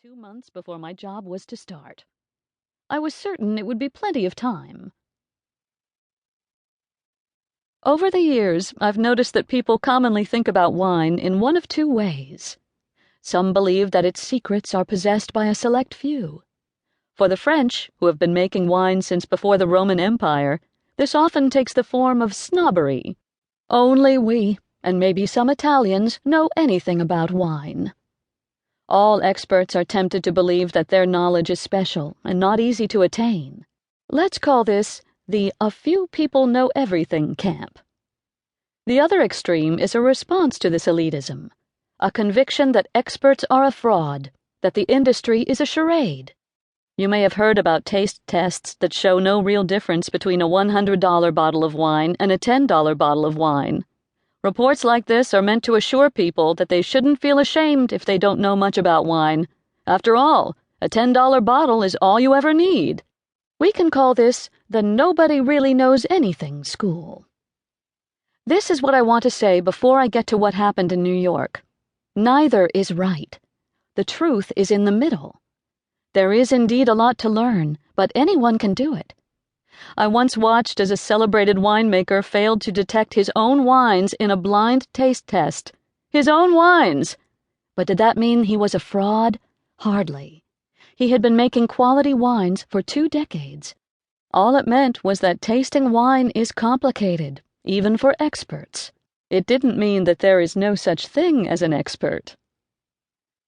2 months before my job was to start. I was certain it would be plenty of time. Over the years, I've noticed that people commonly think about wine in one of two ways. Some believe that its secrets are possessed by a select few. For the French, who have been making wine since before the Roman Empire, this often takes the form of snobbery. Only we, and maybe some Italians, know anything about wine. All experts are tempted to believe that their knowledge is special and not easy to attain. Let's call this the "a few people know everything" camp. The other extreme is a response to this elitism, a conviction that experts are a fraud, that the industry is a charade. You may have heard about taste tests that show no real difference between a $100 bottle of wine and a $10 bottle of wine. Reports like this are meant to assure people that they shouldn't feel ashamed if they don't know much about wine. After all, a $10 bottle is all you ever need. We can call this the nobody really knows anything school. This is what I want to say before I get to what happened in New York. Neither is right. The truth is in the middle. There is indeed a lot to learn, but anyone can do it. I once watched as a celebrated winemaker failed to detect his own wines in a blind taste test. His own wines! But did that mean he was a fraud? Hardly. He had been making quality wines for 2 decades. All it meant was that tasting wine is complicated, even for experts. It didn't mean that there is no such thing as an expert.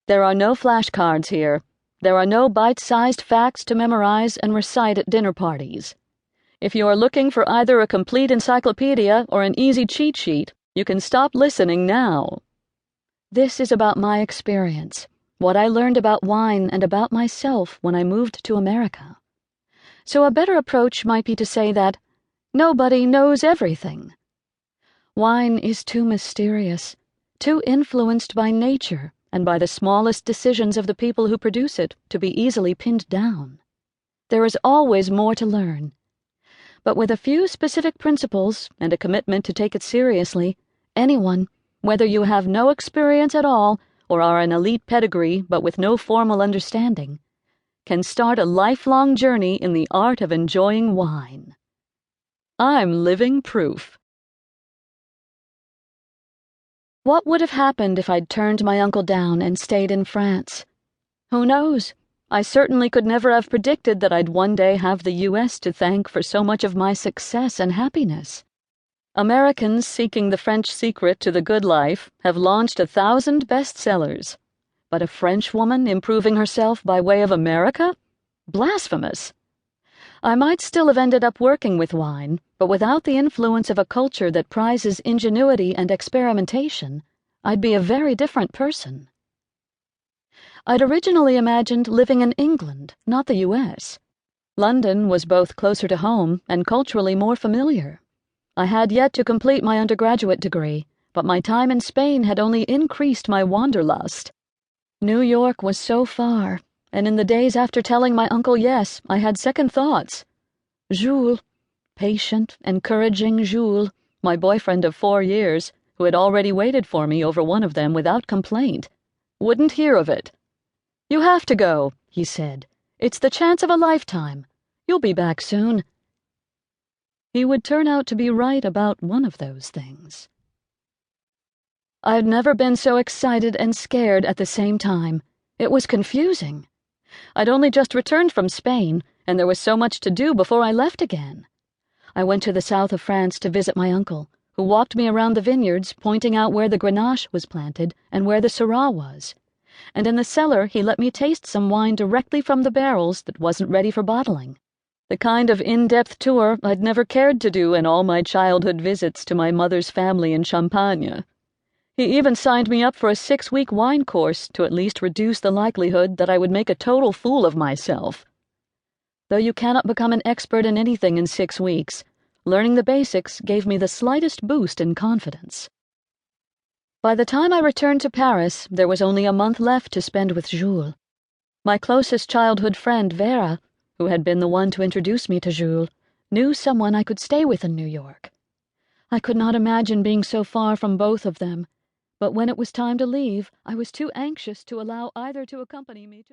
There are no flashcards here. There are no bite-sized facts to memorize and recite at dinner parties. If you are looking for either a complete encyclopedia or an easy cheat sheet, you can stop listening now. This is about my experience, what I learned about wine and about myself when I moved to America. So a better approach might be to say that nobody knows everything. Wine is too mysterious, too influenced by nature and by the smallest decisions of the people who produce it to be easily pinned down. There is always more to learn. But with a few specific principles and a commitment to take it seriously, anyone, whether you have no experience at all or are an elite pedigree but with no formal understanding, can start a lifelong journey in the art of enjoying wine. I'm living proof. What would have happened if I'd turned my uncle down and stayed in France? Who knows? I certainly could never have predicted that I'd one day have the U.S. to thank for so much of my success and happiness. Americans seeking the French secret to the good life have launched 1,000 bestsellers. But a Frenchwoman improving herself by way of America? Blasphemous! I might still have ended up working with wine, but without the influence of a culture that prizes ingenuity and experimentation, I'd be a very different person. I'd originally imagined living in England, not the U.S. London was both closer to home and culturally more familiar. I had yet to complete my undergraduate degree, but my time in Spain had only increased my wanderlust. New York was so far, and in the days after telling my uncle yes, I had second thoughts. Jules, patient, encouraging Jules, my boyfriend of 4 years, who had already waited for me over one of them without complaint, wouldn't hear of it. "You have to go," he said. "It's the chance of a lifetime. You'll be back soon." He would turn out to be right about one of those things. I'd never been so excited and scared at the same time. It was confusing. I'd only just returned from Spain, and there was so much to do before I left again. I went to the south of France to visit my uncle, who walked me around the vineyards, pointing out where the Grenache was planted and where the Syrah was. And in the cellar he let me taste some wine directly from the barrels that wasn't ready for bottling. The kind of in-depth tour I'd never cared to do in all my childhood visits to my mother's family in Champagne. He even signed me up for a 6-week wine course to at least reduce the likelihood that I would make a total fool of myself. Though you cannot become an expert in anything in 6 weeks, learning the basics gave me the slightest boost in confidence. By the time I returned to Paris, there was only a month left to spend with Jules. My closest childhood friend, Vera, who had been the one to introduce me to Jules, knew someone I could stay with in New York. I could not imagine being so far from both of them, but when it was time to leave, I was too anxious to allow either to accompany me to